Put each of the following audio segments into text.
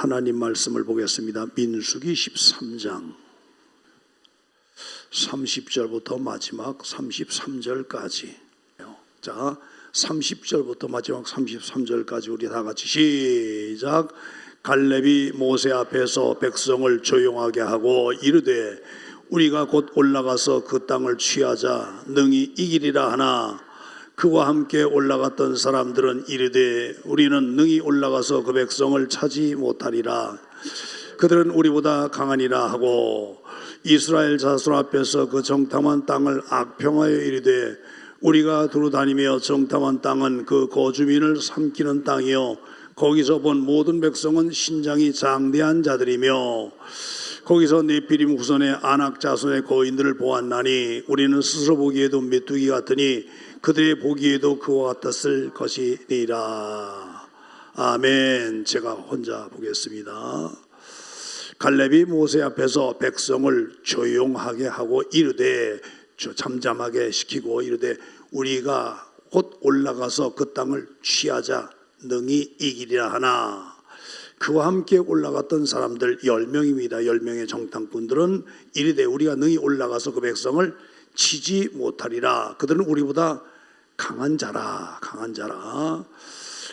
하나님 말씀을 보겠습니다. 민수기 13장 30절부터 마지막 33절까지. 자, 30절부터 마지막 33절까지 우리 다 같이 시작. 갈렙이 모세 앞에서 백성을 조용하게 하고 이르되 우리가 곧 올라가서 그 땅을 취하자 능히 이기리라 하나 그와 함께 올라갔던 사람들은 이르되 우리는 능히 올라가서 그 백성을 차지 못하리라. 그들은 우리보다 강하니라 하고 이스라엘 자손 앞에서 그 정탐한 땅을 악평하여 이르되 우리가 두루 다니며 정탐한 땅은 그 거주민을 삼키는 땅이요 거기서 본 모든 백성은 신장이 장대한 자들이며 거기서 네피림 후손의 아낙 자손의 거인들을 보았나니 우리는 스스로 보기에도 메뚜기 같으니 그들의 보기에도 그와 같았을 것이니라. 아멘. 제가 혼자 보겠습니다. 갈렙이 모세 앞에서 백성을 조용하게 하고 이르되 잠잠하게 시키고 이르되 우리가 곧 올라가서 그 땅을 취하자 능히 이기리라 하나 그와 함께 올라갔던 사람들 10명입니다. 10명의 정탐꾼들은 이르되 우리가 능히 올라가서 그 백성을 치지 못하리라. 그들은 우리보다 강한 자라.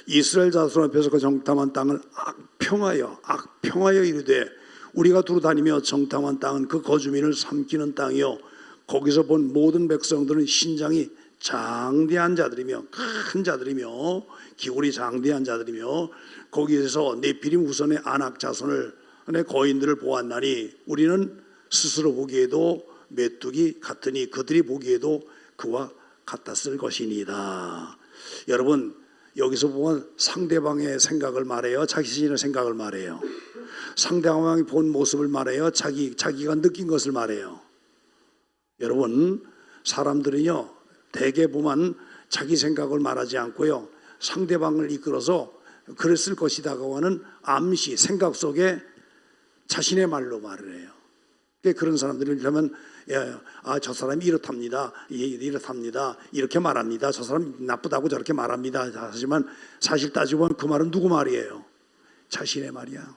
이스라엘 자손 앞에서 그 정탐한 땅을 악평하여 이르되 우리가 두루 다니며 정탐한 땅은 그 거주민을 삼키는 땅이요 거기서 본 모든 백성들은 신장이 장대한 자들이며 큰 자들이며 기골이 장대한 자들이며 거기에서 네피림 후손의 아낙 자손의 거인들을 보았나니 우리는 스스로 보기에도 메뚜기 같으니 그들이 보기에도 그와 같았을 것이니이다. 여러분 여기서 보면 상대방의 생각을 말해요, 자기 자신의 생각을 말해요. 상대방이 본 모습을 말해요, 자기가 느낀 것을 말해요. 여러분 사람들은요 대개 보면 자기 생각을 말하지 않고요 상대방을 이끌어서 그랬을 것이다고 하는 암시 생각 속에 자신의 말로 말을 해요. 그런 사람들이 이러면 저 사람이 이렇답니다 이렇게 말합니다, 저 사람 나쁘다고 저렇게 말합니다 하지만 사실 따지고 보면 그 말은 누구 말이에요? 자신의 말이야.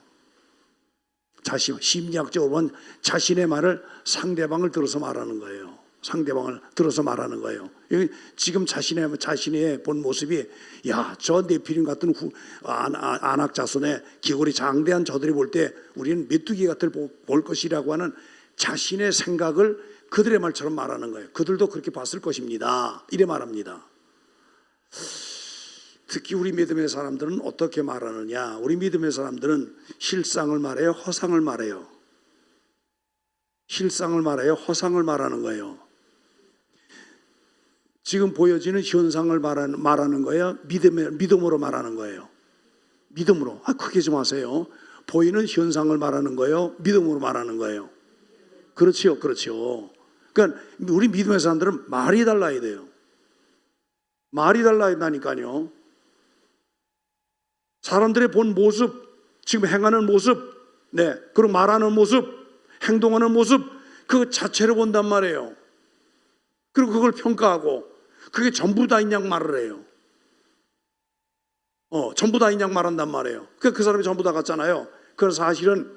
심리학적으로 보면 자신의 말을 상대방을 들어서 말하는 거예요. 지금 자신의 본 모습이 저 네피림 같은 아낙 자손의 기골이 장대한 저들이 볼 때 우리는 메뚜기 같을 볼 것이라고 하는 자신의 생각을 그들의 말처럼 말하는 거예요. 그들도 그렇게 봤을 것입니다. 이래 말합니다. 특히 우리 믿음의 사람들은 어떻게 말하느냐? 우리 믿음의 사람들은 실상을 말해요, 허상을 말해요. 실상을 말해요, 허상을 말하는 거예요. 지금 보여지는 현상을 말하는 거예요, 믿음으로 말하는 거예요. 믿음으로. 크게 좀 하세요. 보이는 현상을 말하는 거예요, 믿음으로 말하는 거예요. 그렇죠. 그러니까 우리 믿음의 사람들은 말이 달라야 돼요. 말이 달라야 된다니까요. 사람들의 본 모습, 지금 행하는 모습, 그리고 말하는 모습, 행동하는 모습, 그 자체를 본단 말이에요. 그리고 그걸 평가하고 그게 전부 다인 양 말을 해요. 전부 다인 양 말한단 말이에요. 그 사람이 전부 다 같잖아요. 그래서 사실은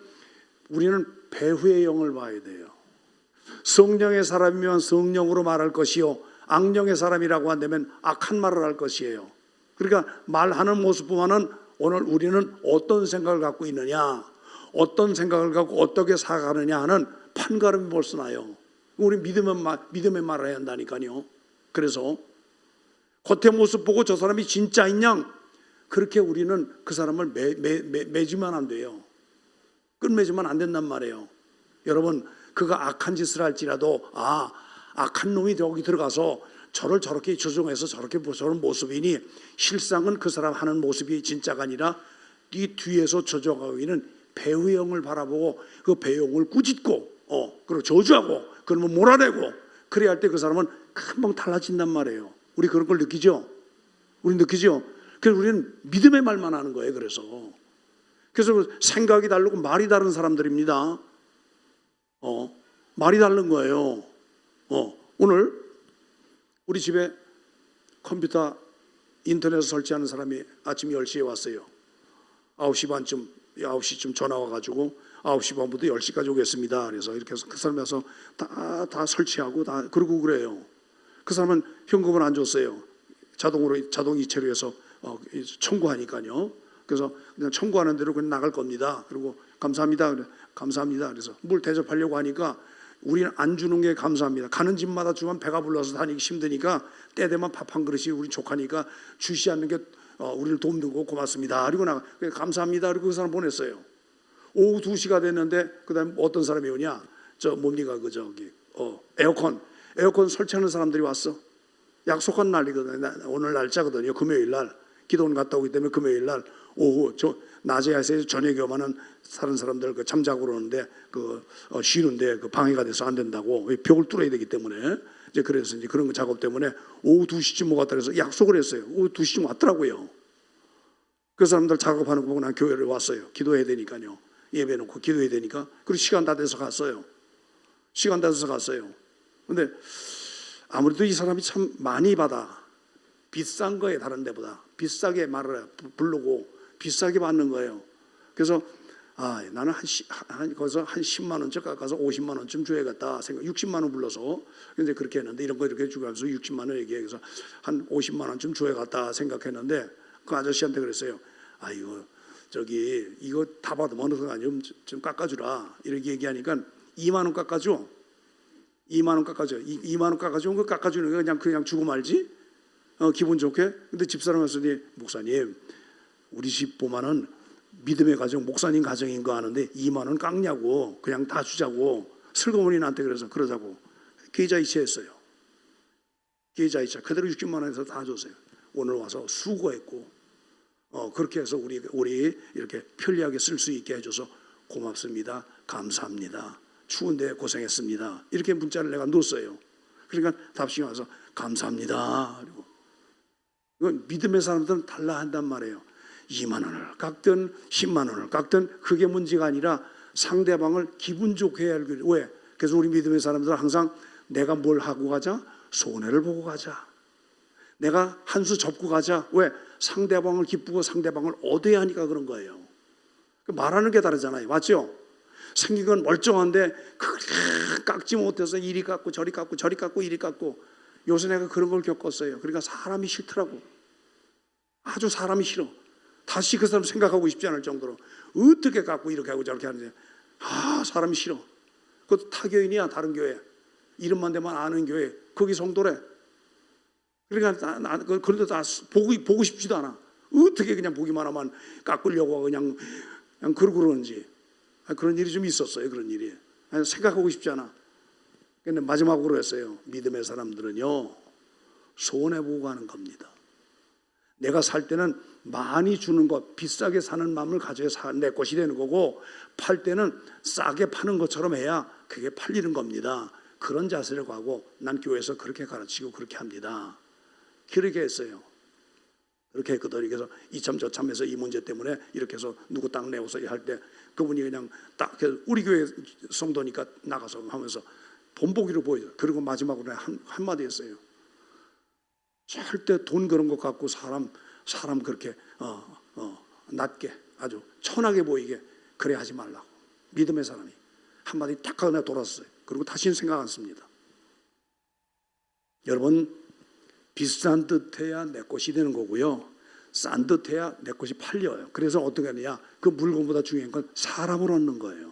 우리는 배후의 영을 봐야 돼요. 성령의 사람이면 성령으로 말할 것이요 악령의 사람이라고 한다면 악한 말을 할 것이에요. 그러니까 말하는 모습보다는 오늘 우리는 어떤 생각을 갖고 있느냐, 어떤 생각을 갖고 어떻게 살아가느냐 하는 판가름이 벌써 나요. 우리 믿음의 말을 해야 한다니까요. 그래서 겉의 모습 보고 저 사람이 진짜인 양 그렇게 우리는 그 사람을 매지면 안 돼요. 끝맺으면 안 된단 말이에요. 여러분 그가 악한 짓을 할지라도 악한 놈이 여기 들어가서 저를 저렇게 조종해서 저런 모습이니 실상은 그 사람 하는 모습이 진짜가 아니라 이 뒤에서 조종하고 있는 배우의 영을 바라보고 그 배우영을 꾸짖고 그리고 저주하고 그러면 몰아내고 그래야 할 때 그 사람은 금방 달라진단 말이에요. 우리 그런 걸 느끼죠? 그래서 우리는 믿음의 말만 하는 거예요. 그래서 생각이 다르고 말이 다른 사람들입니다. 말이 다른 거예요. 오늘 우리 집에 컴퓨터 인터넷 설치하는 사람이 아침 10시에 왔어요. 9시 반쯤 9시쯤 전화 와가지고 9시 반부터 10시까지 오겠습니다. 그래서 이렇게 해서 그 사람이 와서 다 설치하고 다 그러고 그래요. 그 사람은 현금을 안 줬어요. 자동 이체로 해서 청구하니까요. 그래서 그냥 청구하는 대로 그냥 나갈 겁니다. 그리고 감사합니다. 감사합니다. 그래서 뭘 대접하려고 하니까 우리는 안 주는 게 감사합니다. 가는 집마다 주면 배가 불러서 다니기 힘드니까 때 되면 밥 한 그릇이 우리 족하니까 주시 않는 게 우리를 돕는 거 고맙습니다. 그리고 감사합니다. 그리고 그 사람 보냈어요. 오후 2시가 됐는데 그다음 어떤 사람이 오냐? 뭡니까 에어컨 설치하는 사람들이 왔어. 약속한 날이거든요. 오늘 날짜거든요. 금요일 날 기도원 갔다 오기 때문에 금요일 날 오후 낮에 해서 저녁에 오면은 다른 사람들 잠자고 그러는데 쉬는데 방해가 돼서 안 된다고 벽을 뚫어야 되기 때문에 이제 그래서 이제 그런 작업 때문에 오후 2시쯤 오겠다 그래서 약속을 했어요. 오후 2시쯤 왔더라고요. 그 사람들 작업하는 거 보고 난 교회를 왔어요. 기도해야 되니까요. 예배 놓고 기도해야 되니까. 그리고 시간 다 돼서 갔어요. 근데 아무래도 이 사람이 참 많이 받아. 비싼 거에 다른 데보다 비싸게 말을 부르고 비싸게 받는 거예요. 그래서 나는 거기서 한 10만 원쯤 깎아서 50만 원쯤 줘야겠다 생각. 60만 원 불러서 근데 그렇게 했는데 이런 거 이렇게 주고 하면서 60만 원 얘기해서 한 50만 원쯤 줘야겠다 생각했는데 그 아저씨한테 그랬어요. 이거 다 받으면 어느 순간 좀 깎아주라 이렇게 얘기하니까 2만 원 깎아줘. 2만 원 깎아줘. 2만 원 깎아주면 그 깎아주는 거 그냥 주고 말지. 기분 좋게. 근데 집사람 왔으니 목사님 우리 집 보면은 믿음의 가정 목사님 가정인 거 아는데 2만 원 깎냐고 그냥 다 주자고 슬그머니 나한테 그러자고 계좌이체했어요. 계좌이체 그대로 60만 원에서 다 줬어요. 오늘 와서 수고했고 그렇게 해서 우리 이렇게 편리하게 쓸 수 있게 해줘서 고맙습니다. 감사합니다. 추운데 고생했습니다. 이렇게 문자를 내가 넣었어요. 그러니까 답신이 와서 감사합니다. 그리고 이건 믿음의 사람들은 달라 한단 말이에요. 2만 원을 깎든 10만 원을 깎든 그게 문제가 아니라 상대방을 기분 좋게 해야 할 거예요. 왜? 그래서 우리 믿음의 사람들은 항상 내가 뭘 하고 가자? 손해를 보고 가자. 내가 한 수 접고 가자. 왜? 상대방을 기쁘고 상대방을 얻어야 하니까 그런 거예요. 말하는 게 다르잖아요. 맞죠? 생긴 건 멀쩡한데 깎지 못해서 이리 깎고 저리 깎고 저리 깎고 이리 깎고 요새 내가 그런 걸 겪었어요. 그러니까 사람이 싫더라고. 아주 사람이 싫어. 다시 그 사람 생각하고 싶지 않을 정도로 어떻게 깎고 이렇게 하고 저렇게 하는지 사람이 싫어. 그것도 타교인이야. 다른 교회 이름만 대면 아는 교회 거기 성도래. 그러니까 그런데 다 보고 싶지도 않아. 어떻게 그냥 보기만 하면 깎으려고 그냥 그러고 그러는지. 그런 일이 좀 있었어요. 그런 일이 생각하고 싶지 않아. 근데 마지막으로 했어요. 믿음의 사람들은요 손해보고 가는 겁니다. 내가 살 때는 많이 주는 것 비싸게 사는 마음을 가져야 내 것이 되는 거고 팔 때는 싸게 파는 것처럼 해야 그게 팔리는 겁니다. 그런 자세를 가고 난 교회에서 그렇게 가르치고 그렇게 합니다. 그렇게 했어요. 그렇게 했거든요. 그래서 이참 저참해서 이 문제 때문에 이렇게 해서 누구 땅 내어서 할 때 그분이 그냥 딱 우리 교회 성도니까 나가서 하면서 본보기로 보여줘요. 그리고 마지막으로 한마디 했어요. 절대 돈 그런 것 갖고 사람 그렇게 낮게 아주 천하게 보이게 그래 하지 말라고. 믿음의 사람이 한마디 딱 하고 내가 돌았어요. 그리고 다시는 생각 안 씁니다. 여러분 비싼 듯 해야 내 것이 되는 거고요. 싼 듯 해야 내 것이 팔려요. 그래서 어떻게 하느냐. 그 물건보다 중요한 건 사람을 얻는 거예요.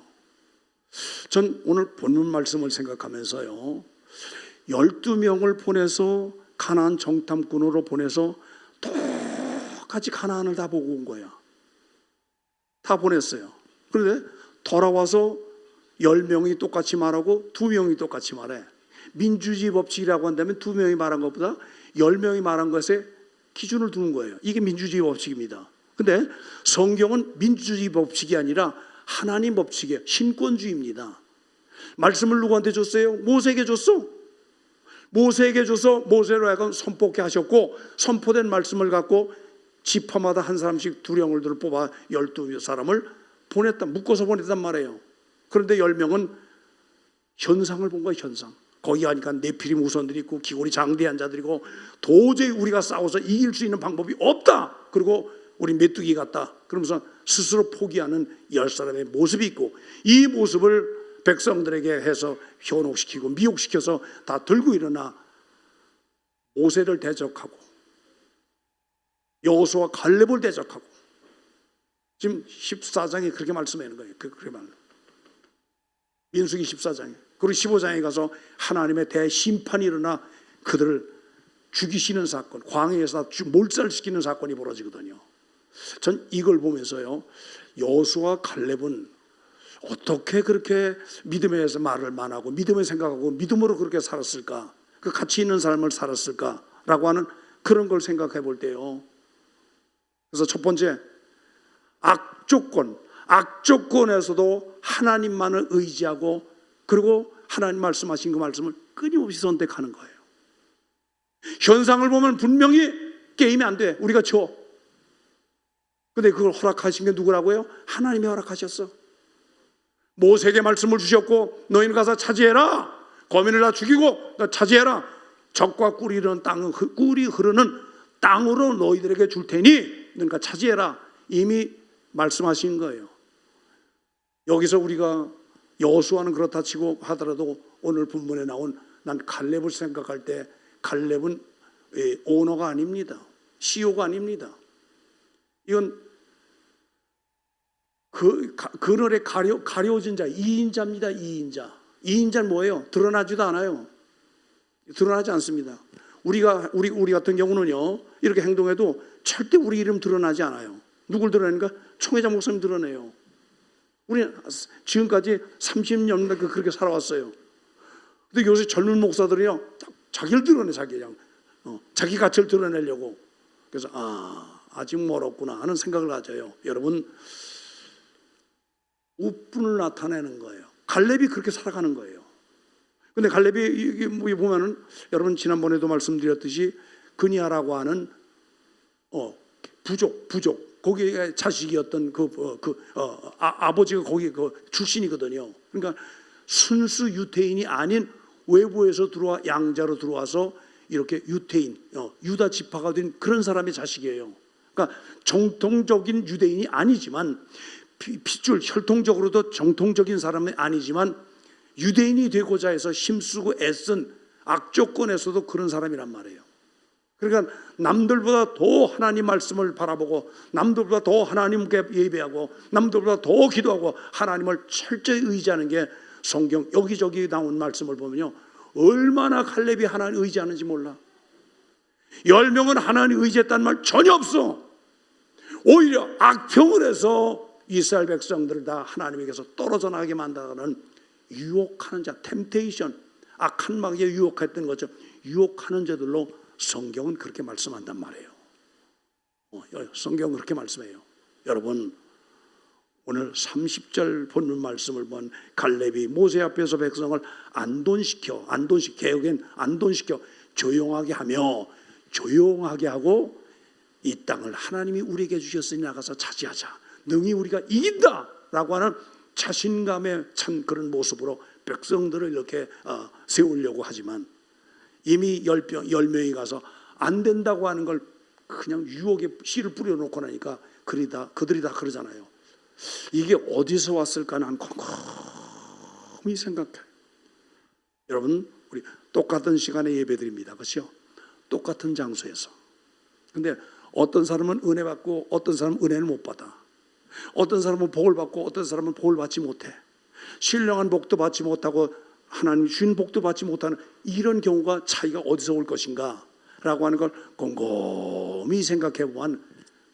전 오늘 본문 말씀을 생각하면서요. 12명을 보내서 가나안 정탐꾼으로 보내서 똑같이 가나안을 다 보고 온 거야. 다 보냈어요. 그런데 돌아와서 10명이 똑같이 말하고 2명이 똑같이 말해. 민주주의 법칙이라고 한다면 2명이 말한 것보다 10명이 말한 것에 기준을 두는 거예요. 이게 민주주의 법칙입니다. 근데 성경은 민주주의 법칙이 아니라 하나님 법칙이에요. 신권주의입니다. 말씀을 누구한테 줬어요? 모세에게 줬어. 모세에게 줘서 모세로 하여금 선포케 하셨고 선포된 말씀을 갖고 지파마다 한 사람씩 두령을들 뽑아 12사람을 보냈다. 묶어서 보냈단 말이에요. 그런데 10명은 현상을 본 거예요. 현상. 거기 가니까 네피림 우선들이 있고 기골이 장대한 자들이고 도저히 우리가 싸워서 이길 수 있는 방법이 없다. 그리고 우리 메뚜기 같다 그러면서 스스로 포기하는 10사람의 모습이 있고, 이 모습을 백성들에게 해서 현혹시키고 미혹시켜서 다 들고 일어나 모세를 대적하고 여호수아 갈렙을 대적하고, 지금 14장에 그렇게 말씀하는 거예요. 그렇게 말. 민수기 14장에. 그리고 15장에 가서 하나님의 대심판이 일어나 그들을 죽이시는 사건, 광야에서 몰살시키는 사건이 벌어지거든요. 전 이걸 보면서요, 여호수아 갈렙은 어떻게 그렇게 믿음에서 말을 만하고 믿음을 생각하고 믿음으로 그렇게 살았을까, 그 가치 있는 삶을 살았을까라고 하는 그런 걸 생각해 볼 때요. 그래서 첫 번째, 악조건에서도 하나님만을 의지하고, 그리고 하나님 말씀하신 그 말씀을 끊임없이 선택하는 거예요. 현상을 보면 분명히 게임이 안 돼, 우리가 져. 근데 그걸 허락하신 게 누구라고요? 하나님이 허락하셨어. 모세에게 말씀을 주셨고, 너희는 가서 차지해라. 거민을 다 죽이고 차지해라. 적과 꿀이 흐르는 땅으로 너희들에게 줄 테니 그러니까 차지해라. 이미 말씀하신 거예요. 여기서 우리가 여호수아는 그렇다 치고 하더라도 오늘 본문에 나온, 난 갈렙을 생각할 때 갈렙은 오너가 아닙니다. CEO가 아닙니다. 이건 그늘에 가려진 자, 2인자입니다. 2인자. 2인자는 뭐예요? 드러나지도 않아요. 드러나지 않습니다. 우리 같은 경우는요, 이렇게 행동해도 절대 우리 이름 드러나지 않아요. 누굴 드러내는가? 총회장 목사님 드러내요. 우리는 지금까지 30년 그렇게 살아왔어요. 근데 요새 젊은 목사들이요, 자기를 드러내, 자기 가치를 드러내려고. 그래서 아직 멀었구나 하는 생각을 가져요. 여러분, 우뿐을 나타내는 거예요. 갈렙이 그렇게 살아가는 거예요. 근데 갈렙이 보면은, 여러분 지난번에도 말씀드렸듯이 그니아라고 하는 부족 거기에 자식이었던 아버지가 거기 출신이거든요. 그러니까 순수 유태인이 아닌 외부에서 들어와 양자로 들어와서 이렇게 유태인, 유다 지파가 된 그런 사람의 자식이에요. 그러니까 정통적인 유대인이 아니지만, 핏줄 혈통적으로도 정통적인 사람이 아니지만 유대인이 되고자 해서 힘쓰고 애쓴 악조건에서도 그런 사람이란 말이에요. 그러니까 남들보다 더 하나님 말씀을 바라보고, 남들보다 더 하나님께 예배하고, 남들보다 더 기도하고 하나님을 철저히 의지하는 게 성경 여기저기 나온 말씀을 보면요, 얼마나 갈렙이 하나님 의지하는지 몰라. 10명은 하나님 의지했다는 말 전혀 없어. 오히려 악평을 해서 이스라엘 백성들을 다 하나님에게서 떨어져 나가게 만드는 유혹하는 자, 템테이션, 악한 마귀에 유혹했던 것처럼 유혹하는 자들로 성경은 그렇게 말씀한단 말이에요. 성경은 그렇게 말씀해요. 여러분, 오늘 30절 본문 말씀을 본 갈렙이 모세 앞에서 백성을 안돈시켜, 개혁엔 안돈시켜 조용하게 하고, 이 땅을 하나님이 우리에게 주셨으니 나가서 차지하자, 능히 우리가 이긴다라고 하는 자신감에 찬 그런 모습으로 백성들을 이렇게 세우려고 하지만, 이미 10명이 가서 안 된다고 하는 걸 그냥 유혹에 씨를 뿌려놓고 나니까 그들이 다 그러잖아요. 이게 어디서 왔을까 난 곰곰이 생각해요. 여러분, 우리 똑같은 시간에 예배드립니다. 그렇죠? 똑같은 장소에서. 근데 어떤 사람은 은혜 받고 어떤 사람은 은혜를 못 받아. 어떤 사람은 복을 받고 어떤 사람은 복을 받지 못해. 신령한 복도 받지 못하고 하나님 주신 복도 받지 못하는 이런 경우가 차이가 어디서 올 것인가 라고 하는 걸 곰곰이 생각해 보면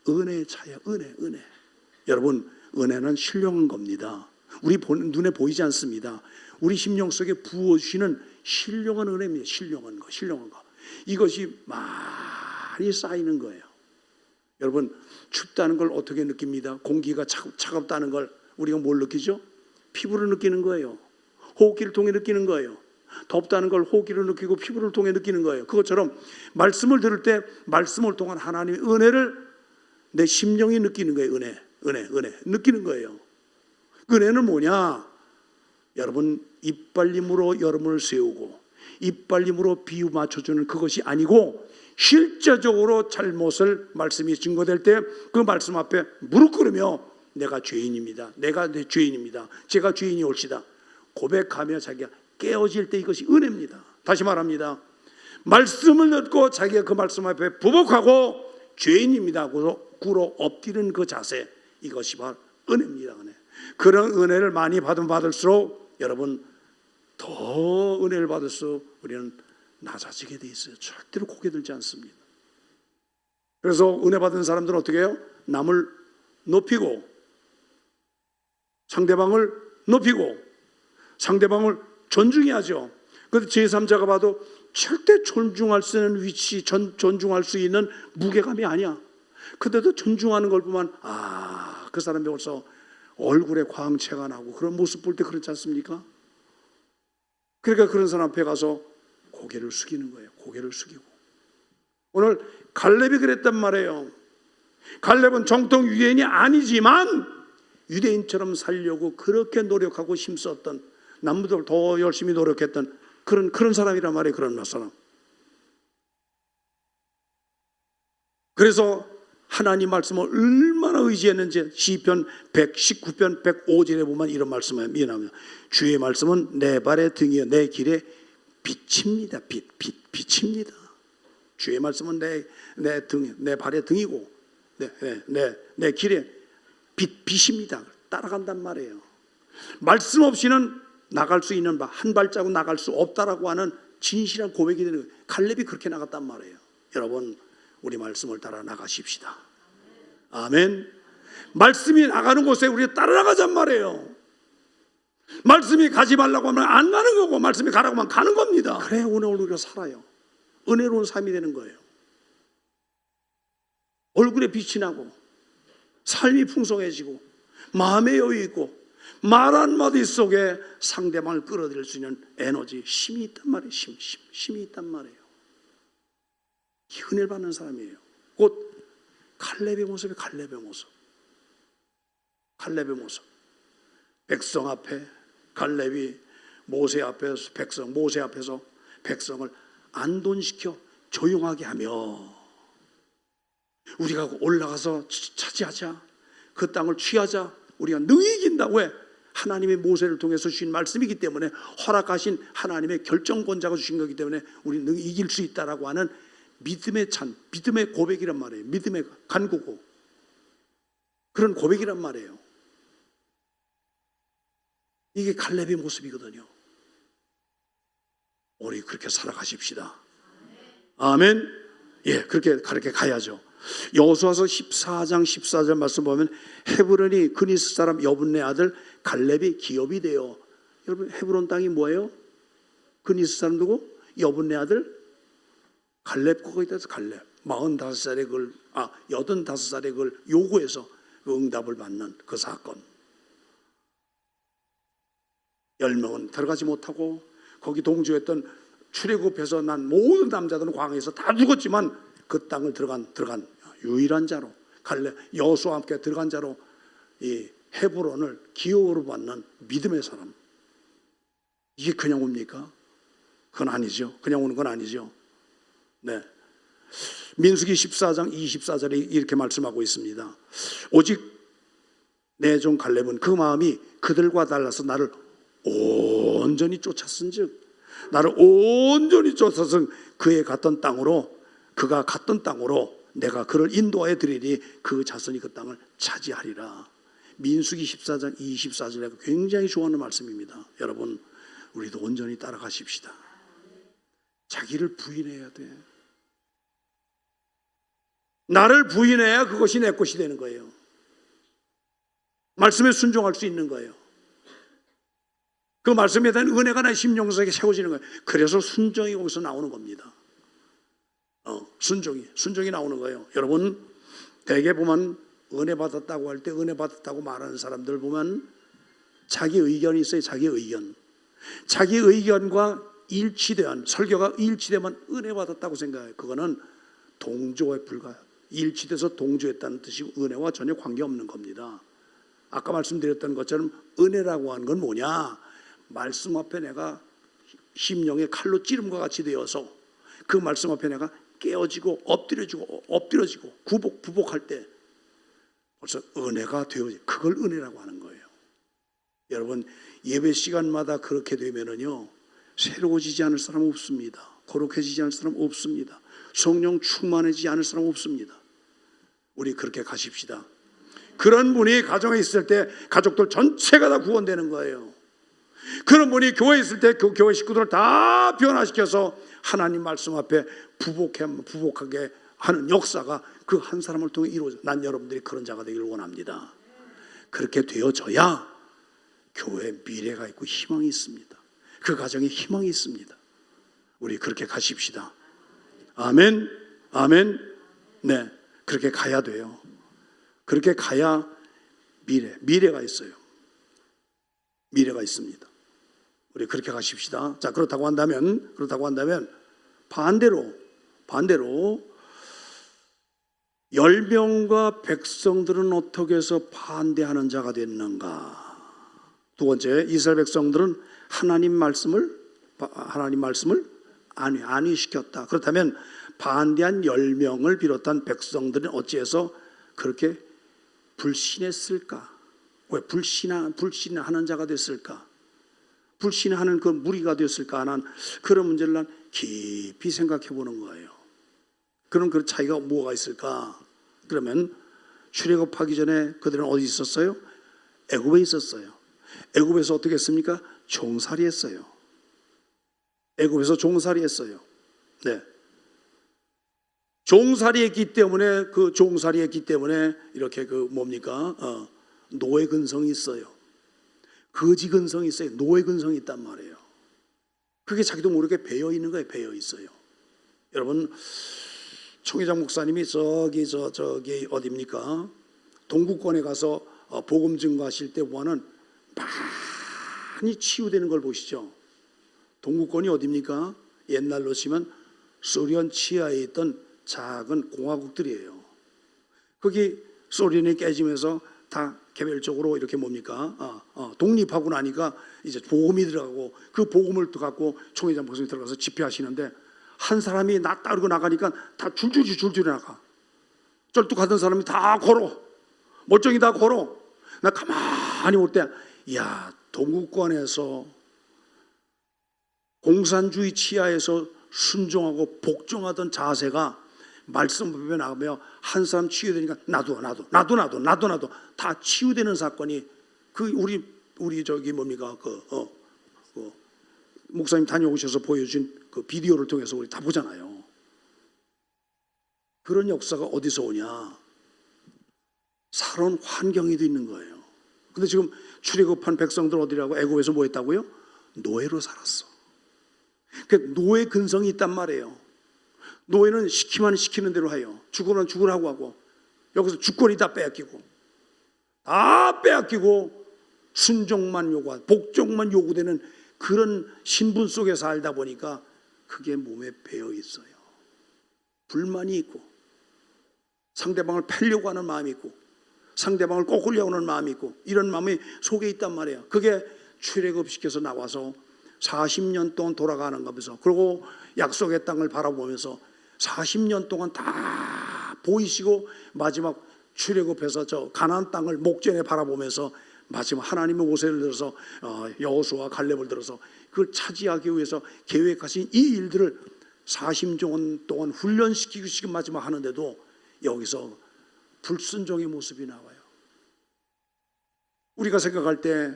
은혜의 차이야. 은혜. 여러분, 은혜는 신령한 겁니다. 우리 눈에 보이지 않습니다. 우리 심령 속에 부어주시는 신령한 은혜입니다. 신령한 거. 이것이 많이 쌓이는 거예요. 여러분, 춥다는 걸 어떻게 느낍니다? 공기가 차갑다는 걸 우리가 뭘 느끼죠? 피부로 느끼는 거예요. 호흡기를 통해 느끼는 거예요. 덥다는 걸 호흡기를 느끼고 피부를 통해 느끼는 거예요. 그것처럼 말씀을 들을 때 말씀을 통한 하나님의 은혜를 내 심령이 느끼는 거예요. 은혜 느끼는 거예요. 은혜는 뭐냐? 여러분, 이빨림으로 여러분을 세우고 이빨림으로 비유 맞춰주는 그것이 아니고 실제적으로 잘못을 말씀이 증거될 때 그 말씀 앞에 무릎 꿇으며 내가 죄인입니다. 내가 내 죄인입니다. 제가 죄인이 옳시다. 고백하며 자기가 깨어질 때 이것이 은혜입니다. 다시 말합니다. 말씀을 듣고 자기가 그 말씀 앞에 부복하고 죄인입니다 하고 꿇어 엎드리는 그 자세, 이것이 바로 은혜입니다. 은혜. 그런 은혜를 많이 받으면 받을수록 여러분 더 은혜를 받을수록 우리는 낮아지게 돼 있어요. 절대로 고개 들지 않습니다. 그래서 은혜 받은 사람들은 어떻게 해요? 남을 높이고 상대방을 높이고 상대방을 존중해야죠. 그런데 제3자가 봐도 절대 존중할 수 있는 위치, 존중할 수 있는 무게감이 아니야. 그런데도 존중하는 걸 보면 그 사람이 벌써 얼굴에 광채가 나고 그런 모습 볼 때 그렇지 않습니까? 그러니까 그런 사람 앞에 가서 고개를 숙이는 거예요. 고개를 숙이고. 오늘 갈렙이 그랬단 말이에요. 갈렙은 정통 유대인이 아니지만 유대인처럼 살려고 그렇게 노력하고 힘썼던, 남보다 더 열심히 노력했던 그런 사람이란 말이에요. 그런 사람. 그래서 하나님 말씀을 얼마나 의지했는지 시편 119편 105절에 보면 이런 말씀을 미안합니다. 주의 말씀은 내 발의 등이요 내 길에 빛입니다. 빛입니다. 주의 말씀은 내 발의 등이고 내 길에 빛입니다. 따라간단 말이에요. 말씀 없이는 나갈 수 있는 한 발자국 나갈 수 없다라고 하는 진실한 고백이 되는 거예요. 갈렙이 그렇게 나갔단 말이에요. 여러분 우리 말씀을 따라 나가십시다. 아멘. 말씀이 나가는 곳에 우리가 따라 나가잔 말이에요. 말씀이 가지 말라고 하면 안 가는 거고 말씀이 가라고 하면 가는 겁니다. 그래 오늘 우리가 살아요. 은혜로운 삶이 되는 거예요. 얼굴에 빛이 나고 삶이 풍성해지고 마음에 여유 있고 말 한마디 속에 상대방을 끌어들일 수 있는 에너지, 힘이 있단 말이에요. 힘이 있단 말이에요. 은혜를 받는 사람이에요. 곧 갈렙의 모습이 갈렙의 모습. 백성 앞에 갈렙이 모세 앞에서 백성을 안돈시켜 조용하게 하며 우리가 올라가서 차지하자, 그 땅을 취하자, 우리가 능히 이긴다. 왜? 하나님의 모세를 통해서 주신 말씀이기 때문에, 허락하신 하나님의 결정권자가 주신 거기 때문에 우리는 능히 이길 수 있다라고 하는 믿음의 고백이란 말이에요. 믿음의 간구고 그런 고백이란 말이에요. 이게 갈렙의 모습이거든요. 우리 그렇게 살아가십시다. 아멘. 예, 그렇게 가야죠. 여호수아서 14장 14절 말씀 보면 헤브론이 그니스 사람 여분네 아들 갈렙이 기업이 되어, 여러분 헤브론 땅이 뭐예요? 그니스 사람 누구? 여분네 아들 갈렙. 거기에 대해서 갈렙 85살에 그걸 85살에 그걸 요구해서 그 응답을 받는 그 사건. 10명은 들어가지 못하고 거기 동조했던 출애굽해서 난 모든 남자들은 광야에서 다 죽었지만 그 땅을 들어간 유일한 자로, 갈렙 여호수아와 함께 들어간 자로 이 헤브론을 기업으로 받는 믿음의 사람. 이게 그냥 옵니까? 그건 아니죠. 그냥 오는 건 아니죠. 네. 민수기 14장 24절에 이렇게 말씀하고 있습니다. 오직 내 종 갈렙은 그 마음이 그들과 달라서 나를 온전히 쫓았은즉, 나를 온전히 쫓아서 그가 갔던 땅으로 내가 그를 인도하여 드리니 그 자손이 그 땅을 차지하리라. 민수기 14장 24절에 굉장히 좋아하는 말씀입니다. 여러분 우리도 온전히 따라가십시다. 자기를 부인해야 돼. 나를 부인해야 그것이 내 것이 되는 거예요. 말씀에 순종할 수 있는 거예요. 그 말씀에 대한 은혜가 내 심령속에 세워지는 거예요. 그래서 순종이 거기서 나오는 겁니다. 순종이 나오는 거예요. 여러분 대개 보면 은혜 받았다고 할 때 은혜 받았다고 말하는 사람들 보면 자기 의견이 있어요. 자기 의견과 일치되면, 설교가 일치되면 은혜 받았다고 생각해요. 그거는 동조에 불과해요. 일치돼서 동조했다는 뜻이고 은혜와 전혀 관계없는 겁니다. 아까 말씀드렸던 것처럼 은혜라고 하는 건 뭐냐? 말씀 앞에 내가 심령의 칼로 찌름과 같이 되어서 그 말씀 앞에 내가 깨어지고 엎드려지고 부복할 때 벌써 은혜가 되어지. 그걸 은혜라고 하는 거예요. 여러분, 예배 시간마다 그렇게 되면은요, 새로워지지 않을 사람 없습니다. 거룩해지지 않을 사람 없습니다. 성령 충만해지지 않을 사람 없습니다. 우리 그렇게 가십시다. 그런 분이 가정에 있을 때 가족들 전체가 다 구원되는 거예요. 그런 분이 교회에 있을 때 그 교회 식구들을 다 변화시켜서 하나님 말씀 앞에 부복하게 하는 역사가 그 한 사람을 통해 이루어져. 난 여러분들이 그런 자가 되기를 원합니다. 그렇게 되어져야 교회에 미래가 있고 희망이 있습니다. 그 가정에 희망이 있습니다. 우리 그렇게 가십시다. 아멘. 아멘. 네, 그렇게 가야 돼요. 그렇게 가야 미래가 있어요. 미래가 있습니다. 우리 그렇게 가십시다. 자, 그렇다고 한다면 반대로 10명과 백성들은 어떻게 해서 반대하는 자가 됐는가? 두 번째, 이스라엘 백성들은 하나님 말씀을 안위시켰다. 그렇다면 반대한 10명을 비롯한 백성들은 어찌해서 그렇게 불신했을까? 왜 불신하는 자가 됐을까? 불신하는 그 무리가 됐을까 하는 그런 문제를 난 깊이 생각해 보는 거예요. 그럼 그 차이가 뭐가 있을까? 그러면 출애굽하기 전에 그들은 어디 있었어요? 애굽에 있었어요. 애굽에서 어떻게 했습니까? 종살이했어요. 애굽에서 종살이했어요. 네. 종살이했기 때문에 이렇게 노예 근성이 있어요. 거지 근성이 있어요. 노예 근성이 있단 말이에요. 그게 자기도 모르게 배어 있는 거예요. 배어 있어요. 여러분, 총회장 목사님이 저기 어디입니까? 동구권에 가서 복음 증거하실 때 보면은 많이 치유되는 걸 보시죠. 동구권이 어디입니까? 옛날로 치면 소련 치하에 있던 작은 공화국들이에요. 거기 소련이 깨지면서 다 개별적으로 이렇게 독립하고 나니까 이제 복음이 들어가고 그 복음을 갖고 총회장 목사님이 들어가서 집회하시는데 한 사람이 나 따르고 나가니까 다 줄줄이 나가. 쩔뚝하던 사람이 다 걸어. 멀쩡히 다 걸어. 나 가만히 볼 때, 야, 동구권에서 공산주의 치하에서 순종하고 복종하던 자세가 말씀 앞에 나가며 한 사람 치유되니까 나도 다 치유되는 사건이 우리 목사님 다녀오셔서 보여준 그 비디오를 통해서 우리 다 보잖아요. 그런 역사가 어디서 오냐? 살아온 환경에도 있는 거예요. 근데 지금 출애굽한 백성들 어디라고? 애굽에서 뭐 했다고요? 노예로 살았어. 그 노예 근성이 있단 말이에요. 노예는 시키면 시키는 대로 해요. 죽으면 죽으라고 하고 여기서 주권이 다 빼앗기고 순종만 요구하고 복종만 요구되는 그런 신분 속에 살다 보니까 그게 몸에 배어 있어요. 불만이 있고 상대방을 패려고 하는 마음이 있고 상대방을 꺾으려고 하는 마음이 있고 이런 마음이 속에 있단 말이에요. 그게 출애굽시켜서 나와서 40년 동안 돌아가는 거면서 그리고 약속의 땅을 바라보면서 40년 동안 다 보이시고 마지막 출애굽해서 저 가나안 땅을 목전에 바라보면서 마지막 하나님의 모세를 들어서 여호수아와 갈렙을 들어서 그걸 차지하기 위해서 계획하신 이 일들을 40년 동안 훈련시키고 지금 마지막 하는데도 여기서 불순종의 모습이 나와요. 우리가 생각할 때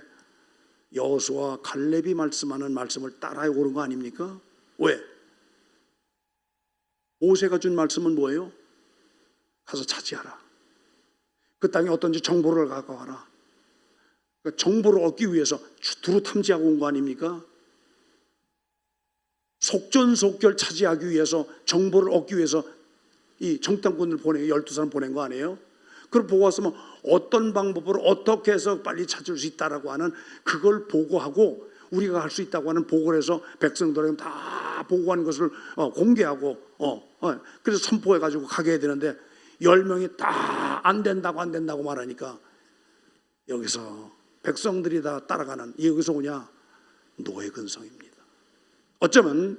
여호수아와 갈렙이 말씀하는 말씀을 따라해 오는 거 아닙니까? 왜? 모세가 준 말씀은 뭐예요? 가서 차지하라. 그 땅에 어떤지 정보를 갖고 와라. 그 정보를 얻기 위해서 두루 탐지하고 온 거 아닙니까? 속전속결 차지하기 위해서 정보를 얻기 위해서 이 정탐꾼을 12사람 보낸 거 아니에요? 그걸 보고 왔으면 어떤 방법으로 어떻게 해서 빨리 찾을 수 있다라고 하는 그걸 보고하고 우리가 할 수 있다고 하는 보고를 해서 백성들에게 다 보고한 것을 공개하고 그래서 선포해가지고 가게 해야 되는데 10명이 다 안 된다고 말하니까 여기서 백성들이 다 따라가는 여기서 오냐? 노예 근성입니다. 어쩌면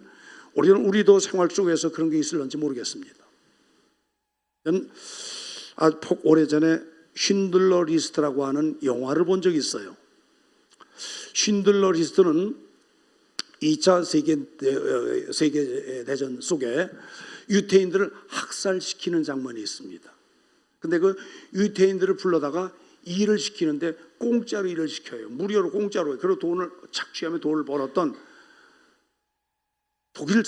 우리도 생활 속에서 그런 게 있을런지 모르겠습니다. 저는 오래전에 쉰들러 리스트라고 하는 영화를 본 적이 있어요. 쉰들러 리스트는 2차 세계대전 속에 유태인들을 학살시키는 장면이 있습니다. 근데 그 유태인들을 불러다가 일을 시키는데 공짜로 일을 시켜요. 무료로 공짜로. 그리고 돈을 착취하며 돈을 벌었던 독일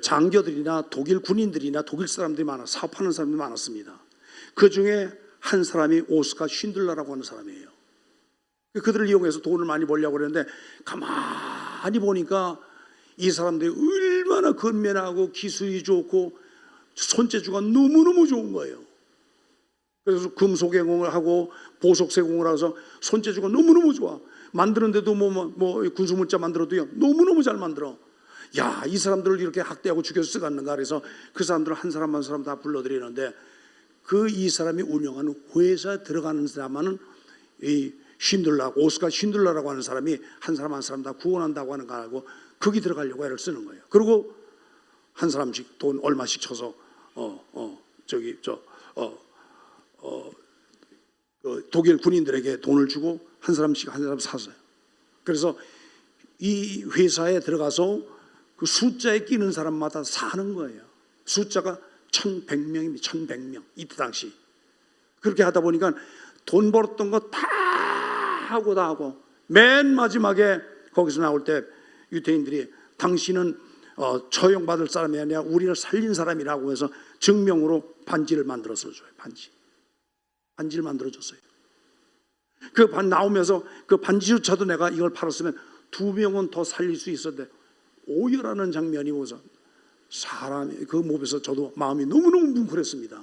장교들이나 독일 군인들이나 독일 사람들이 사업하는 사람들이 많았습니다. 그 중에 한 사람이 오스카 쉰들러라고 하는 사람이에요. 그들을 이용해서 돈을 많이 벌려고 그랬는데 가만히 보니까 이 사람들이 얼마나 건면하고 기술이 좋고 손재주가 너무너무 좋은 거예요. 그래서 금속해공을 하고 보석세공을 해서 손재주가 너무너무 좋아. 만드는데도 군수물자 만들어도요 너무너무 잘 만들어. 야, 이 사람들을 이렇게 학대하고 죽여서 쓰갔는가. 그래서 그 사람들을 한 사람 한 사람 다 불러들이는데 이 사람이 운영하는 회사에 들어가는 사람은 이 오스카 쉰들러라고 하는 사람이 한 사람 한 사람 다 구원한다고 하는 거 알고 거기 들어가려고 애를 쓰는 거예요. 그리고 한 사람씩 돈 얼마씩 쳐서 독일 군인들에게 돈을 주고 한 사람씩 한 사람 샀어요. 그래서 이 회사에 들어가서 그 숫자에 끼는 사람마다 사는 거예요. 숫자가 1100명입니다. 1100명. 이때 당시. 그렇게 하다 보니까 돈 벌었던 거 다 하고 맨 마지막에 거기서 나올 때 유태인들이 당신은 처형받을 사람이 아니라 우리를 살린 사람이라고 해서 증명으로 반지를 만들어서 줘요. 반지를 만들어줬어요. 그 반 나오면서 그 반지조차도 내가 이걸 팔았으면 2명은 더 살릴 수 있었는데 오열하는 장면이 오서 사람이 그 몸에서 저도 마음이 너무너무 뭉클했습니다.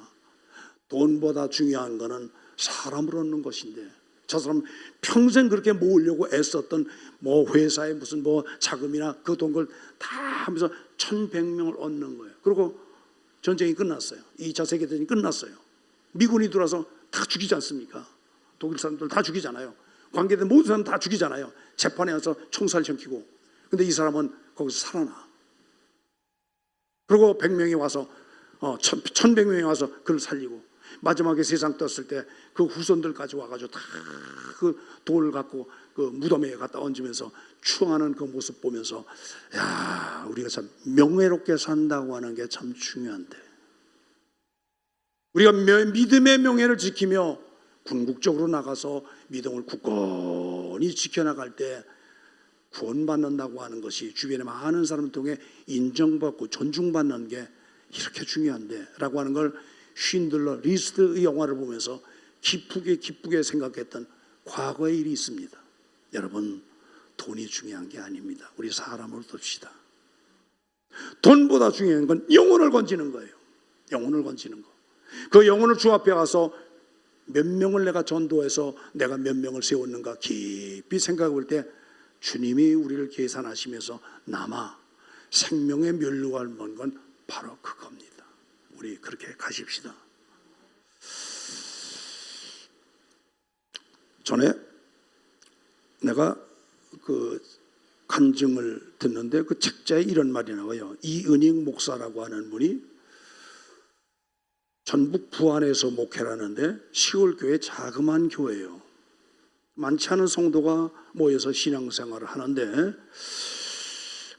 돈보다 중요한 거는 사람을 얻는 것인데 저 사람 평생 그렇게 모으려고 애썼던 회사에 무슨 자금이나 그 돈 걸 다 하면서 1100명을 얻는 거예요. 그리고 전쟁이 끝났어요. 2차 세계대전이 끝났어요. 미군이 들어와서 다 죽이지 않습니까? 독일 사람들 다 죽이잖아요. 관계된 모든 사람 다 죽이잖아요. 재판에 와서 총살시키고. 근데 이 사람은 거기서 살아나. 그리고 100명이 와서 1100명이 와서 그를 살리고 마지막에 세상 떴을 때 그 후손들까지 와가지고 다 그 돌을 갖고 그 무덤에 갖다 얹으면서 추앙하는 그 모습 보면서 야, 우리가 참 명예롭게 산다고 하는 게 참 중요한데 우리가 믿음의 명예를 지키며 궁극적으로 나가서 믿음을 굳건히 지켜나갈 때 구원받는다고 하는 것이 주변에 많은 사람을 통해 인정받고 존중받는 게 이렇게 중요한데 라고 하는 걸 쉰들러 리스트의 영화를 보면서 기쁘게 생각했던 과거의 일이 있습니다. 여러분, 돈이 중요한 게 아닙니다. 우리 사람을 둡시다. 돈보다 중요한 건 영혼을 건지는 거예요. 영혼을 건지는 거. 그 영혼을 주 앞에 가서 몇 명을 내가 전도해서 내가 몇 명을 세웠는가 깊이 생각해 볼 때 주님이 우리를 계산하시면서 남아 생명의 멸류관을 먹는 건 바로 그겁니다. 우리 그렇게 가십시다. 전에 내가 그 간증을 듣는데 그 책자에 이런 말이 나와요. 이은익 목사라고 하는 분이 전북 부안에서 목회를 하는데 시골교회 자그마한 교회예요. 많지 않은 성도가 모여서 신앙생활을 하는데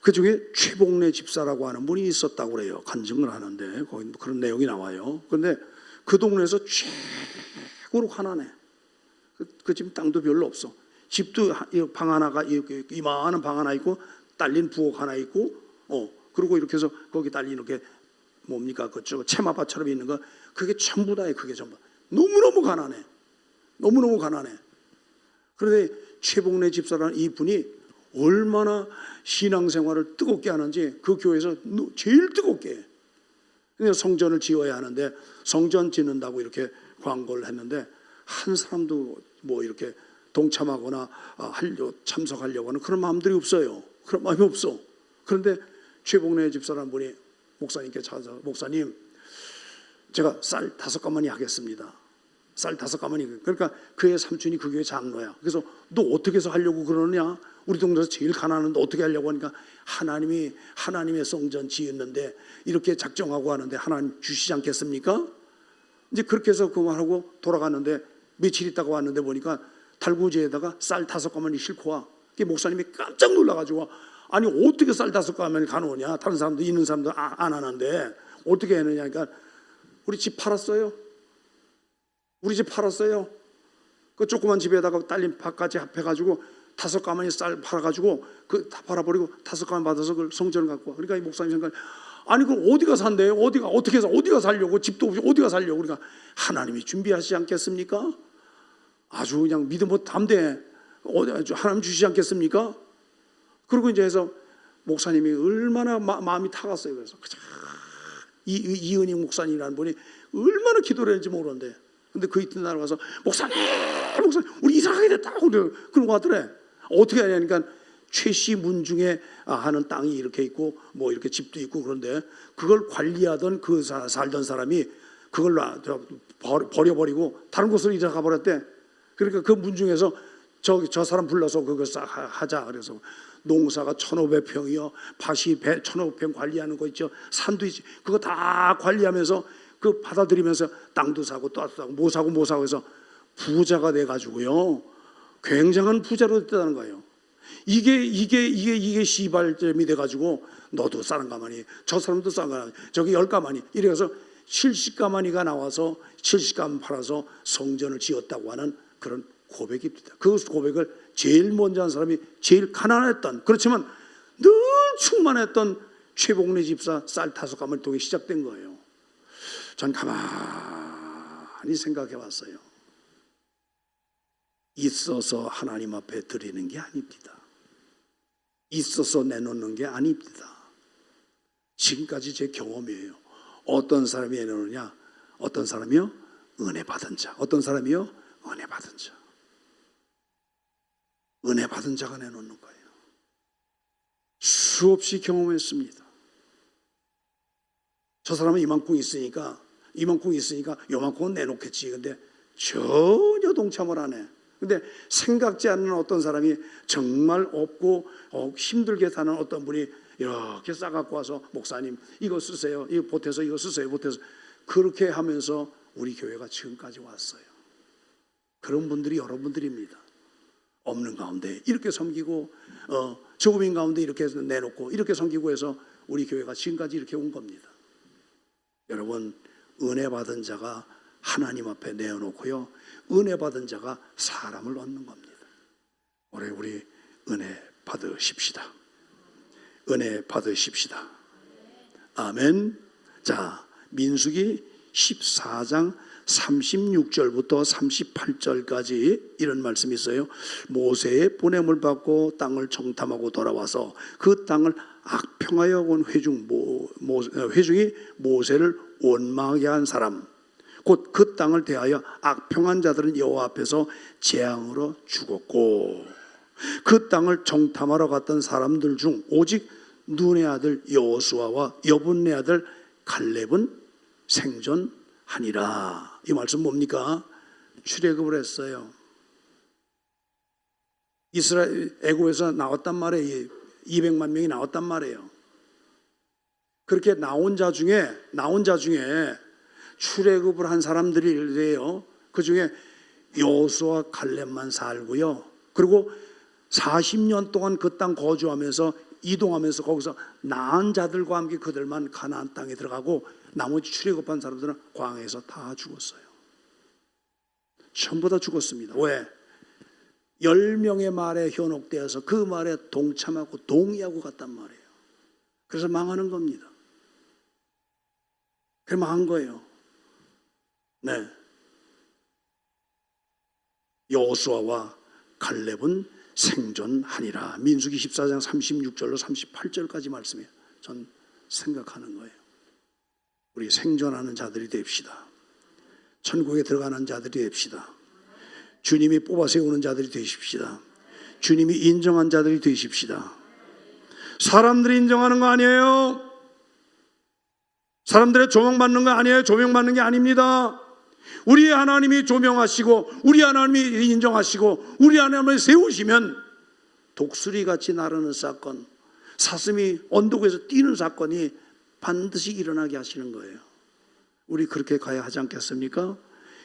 그중에 최복래 집사라고 하는 분이 있었다고 그래요. 간증을 하는데 거기 그런 내용이 나와요. 그런데 그 동네에서 최고로 가난해. 그 집 땅도 별로 없어. 집도 방 하나가 이만한 방 하나 있고 딸린 부엌 하나 있고 그리고 이렇게 해서 거기 딸린 이렇게 뭡니까 그쪽 채마밭처럼 있는 거 그게 전부 다예요. 그게 전부 너무너무 가난해. 너무너무 가난해. 그런데 최복래 집사라는 이 분이 얼마나 신앙생활을 뜨겁게 하는지 그 교회에서 제일 뜨겁게 해. 그래서 성전을 지어야 하는데 성전 짓는다고 이렇게 광고를 했는데 한 사람도 이렇게 동참하거나 참석하려고 하는 그런 마음들이 없어요. 그런 마음이 없어. 그런데 최복래 집사라는 분이 목사님께 찾아서 목사님 제가 쌀 5가마니 하겠습니다. 쌀 5가마니. 그러니까 그의 삼촌이 그 교회 장로야. 그래서 너 어떻게 해서 하려고 그러느냐. 우리 동네에서 제일 가난한데 어떻게 하려고 하니까 하나님의 성전 지었는데 이렇게 작정하고 하는데 하나님 주시지 않겠습니까? 이제 그렇게 해서 그만하고 돌아갔는데 며칠 있다가 왔는데 보니까 달구지에다가 쌀 5가마니 싣고 와. 목사님이 깜짝 놀라가지고, 아니 어떻게 쌀 5가마니 가져오냐, 다른 사람도 있는 사람도 안 하는데 어떻게 했느냐. 그러니까 우리 집 팔았어요. 그 조그만 집에다가 딸린 밥까지 합해가지고 5가마니 쌀 팔아가지고 그 다 팔아버리고 5가마니 받아서 그 성전을 갖고 와. 그러니까 이 목사님 생각, 아니 그럼 어디가 산대요? 어떻게 해서 어디가 살려고? 집도 없이 어디가 살려고? 그러니까 하나님이 준비하시지 않겠습니까? 아주 그냥 믿음으로 담대 하나님 주시지 않겠습니까? 그리고 이제 해서 목사님이 얼마나 마음이 타갔어요. 그래서 이은희 목사님이라는 분이 얼마나 기도를 했는지 모르는데, 근데 그 이튿날 와서 목사님 우리 이사하게 됐다 그런 거 하더래. 어떻게 하냐니까 최씨 문중에 하는 땅이 이렇게 있고 뭐 이렇게 집도 있고, 그런데 그걸 관리하던 그 살던 사람이 그걸 버려버리고 다른 곳으로 이사 가버렸대. 그러니까 그 문중에서 저 사람 불러서 그거 하자. 그래서 농사가 1,500평이요, 밭이 1,500평 관리하는 거 있죠, 산도 있지, 그거 다 관리하면서 그 받아들이면서 땅도 사고 또 사고 뭐 사고 해서 부자가 돼가지고요, 굉장한 부자로 됐다는 거예요. 이게 시발점이 돼가지고 너도 쌀가마니, 저 사람도 쌀가마니, 저기 10가마니 이래서 70가마니가 나와서 70가마니 팔아서 성전을 지었다고 하는 그런 고백입니다. 그 고백을 제일 먼저 한 사람이 제일 가난했던, 그렇지만 늘 충만했던 최복래 집사 쌀 5가마니 통해 시작된 거예요. 전 가만히 생각해 봤어요. 있어서 하나님 앞에 드리는 게 아닙니다. 있어서 내놓는 게 아닙니다. 지금까지 제 경험이에요. 어떤 사람이 내놓느냐? 어떤 사람이요? 은혜 받은 자. 어떤 사람이요? 은혜 받은 자. 은혜 받은 자가 내놓는 거예요. 수없이 경험했습니다. 저 사람은 이만큼 있으니까 요만큼은 내놓겠지. 근데 전혀 동참을 안 해. 근데 생각지 않는 어떤 사람이 정말 없고 힘들게 사는 어떤 분이 이렇게 싸갖고 와서 목사님 이거 쓰세요, 이거 보태서 이거 쓰세요, 보태서, 그렇게 하면서 우리 교회가 지금까지 왔어요. 그런 분들이 여러분들입니다. 없는 가운데 이렇게 섬기고 적음인 가운데 이렇게 해서 내놓고 이렇게 섬기고 해서 우리 교회가 지금까지 이렇게 온 겁니다. 여러분, 은혜 받은 자가 하나님 앞에 내어놓고요, 은혜 받은 자가 사람을 얻는 겁니다. 올해 우리 은혜 받으십시다. 은혜 받으십시다. 아멘. 자, 민수기 14장 36절부터 38절까지 이런 말씀이 있어요. 모세의 보냄을 받고 땅을 정탐하고 돌아와서 그 땅을 악평하여 온 회중이 모세를 원망하게 한 사람, 곧 그 땅을 대하여 악평한 자들은 여호와 앞에서 재앙으로 죽었고, 그 땅을 정탐하러 갔던 사람들 중 오직 눈의 아들 여호수아와 여분의 아들 갈렙은 생존하니라. 이 말씀 뭡니까? 출애굽을 했어요. 이스라엘 애굽에서 나왔단 말이에요. 200만 명이 나왔단 말이에요. 그렇게 나온 자 중에 출애굽을 한 사람들이래요. 그 중에 여호수아 갈렙만 살고요. 그리고 40년 동안 그 땅 거주하면서 이동하면서 거기서 나은 자들과 함께 그들만 가나안 땅에 들어가고, 나머지 출애굽한 사람들은 광야에서 다 죽었어요. 전부 다 죽었습니다. 왜? 10명의 말에 현혹되어서 그 말에 동참하고 동의하고 갔단 말이에요. 그래서 망하는 겁니다. 그래 망한 거예요. 네. 여호수아와 갈렙은 생존하니라. 민수기 14장 36절로 38절까지 말씀이에요. 전 생각하는 거예요. 우리 생존하는 자들이 됩시다. 천국에 들어가는 자들이 됩시다. 주님이 뽑아 세우는 자들이 되십시다. 주님이 인정한 자들이 되십시다. 사람들이 인정하는 거 아니에요. 사람들의 조명받는 거 아니에요. 조명받는 게 아닙니다. 우리 하나님이 조명하시고 우리 하나님이 인정하시고 우리 하나님을 세우시면 독수리같이 나르는 사건, 사슴이 언덕에서 뛰는 사건이 반드시 일어나게 하시는 거예요. 우리 그렇게 가야 하지 않겠습니까?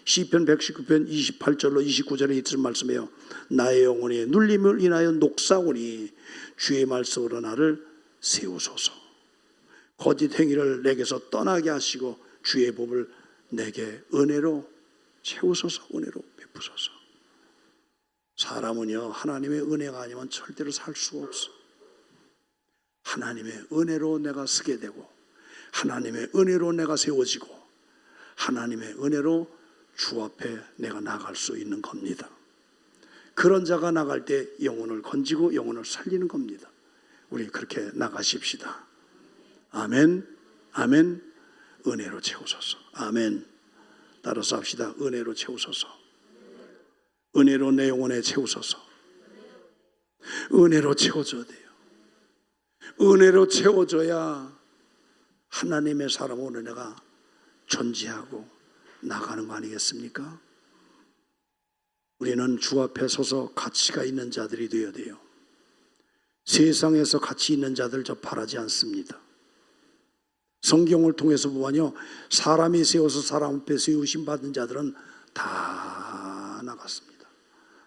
시편 119편 28절로 29절에 이틀 말씀해요. 나의 영혼이 눌림을 인하여 녹사오니 주의 말씀으로 나를 세우소서. 거짓 행위를 내게서 떠나게 하시고 주의 법을 내게 은혜로 채우소서. 은혜로 베푸소서. 사람은요, 하나님의 은혜가 아니면 절대로 살 수가 없어. 하나님의 은혜로 내가 서게 되고, 하나님의 은혜로 내가 세워지고, 하나님의 은혜로 주 앞에 내가 나갈 수 있는 겁니다. 그런 자가 나갈 때 영혼을 건지고 영혼을 살리는 겁니다. 우리 그렇게 나가십시다. 아멘. 아멘. 은혜로 채우소서. 아멘. 따라서 합시다. 은혜로 채우소서. 은혜로 내 영혼에 채우소서. 은혜로 채워줘야 돼요. 은혜로 채워줘야 하나님의 사람으로 내가 존재하고 나가는 거 아니겠습니까? 우리는 주 앞에 서서 가치가 있는 자들이 되어야 돼요. 세상에서 가치 있는 자들 저 바라지 않습니다. 성경을 통해서 보면요, 사람이 세워서 사람 앞에 세우심 받은 자들은 다 나갔습니다.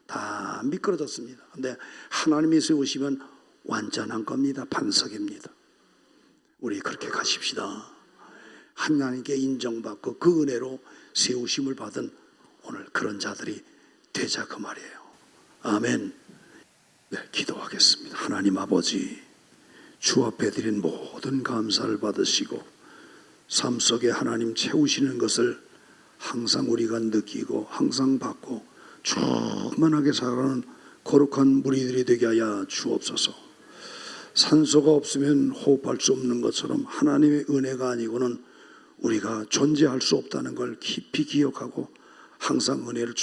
다 미끄러졌습니다. 그런데 하나님이 세우시면 완전한 겁니다. 반석입니다. 우리 그렇게 가십시다. 하나님께 인정받고 그 은혜로 세우심을 받은 오늘 그런 자들이 되자 그 말이에요. 아멘. 네, 기도하겠습니다. 하나님 아버지, 주 앞에 드린 모든 감사를 받으시고 삶 속에 하나님 채우시는 것을 항상 우리가 느끼고 항상 받고 충만하게 살아가는 거룩한 무리들이 되게 하여 주옵소서. 산소가 없으면 호흡할 수 없는 것처럼 하나님의 은혜가 아니고는 우리가 존재할 수 없다는 걸 깊이 기억하고 항상 은혜를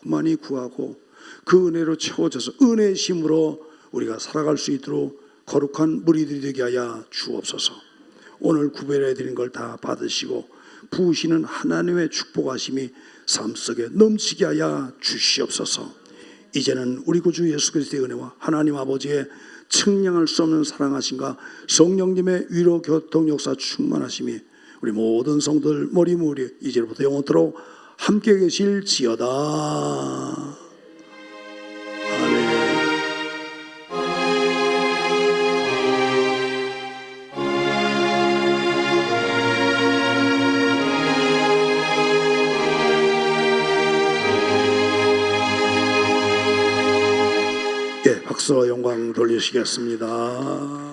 충만히 구하고 그 은혜로 채워져서 은혜의 힘으로 우리가 살아갈 수 있도록 거룩한 무리들이 되게 하여 주옵소서. 오늘 구별해 드린 걸 다 받으시고 부으시는 하나님의 축복하심이 삶 속에 넘치게 하여 주시옵소서. 이제는 우리 구주 예수 그리스도의 은혜와 하나님 아버지의 측량할 수 없는 사랑하심과 성령님의 위로 교통 역사 충만하심이 우리 모든 성도들 머리무리 이제부터 영원토록 함께 계실지어다. 아멘. 예, 박수와 영광 돌리시겠습니다.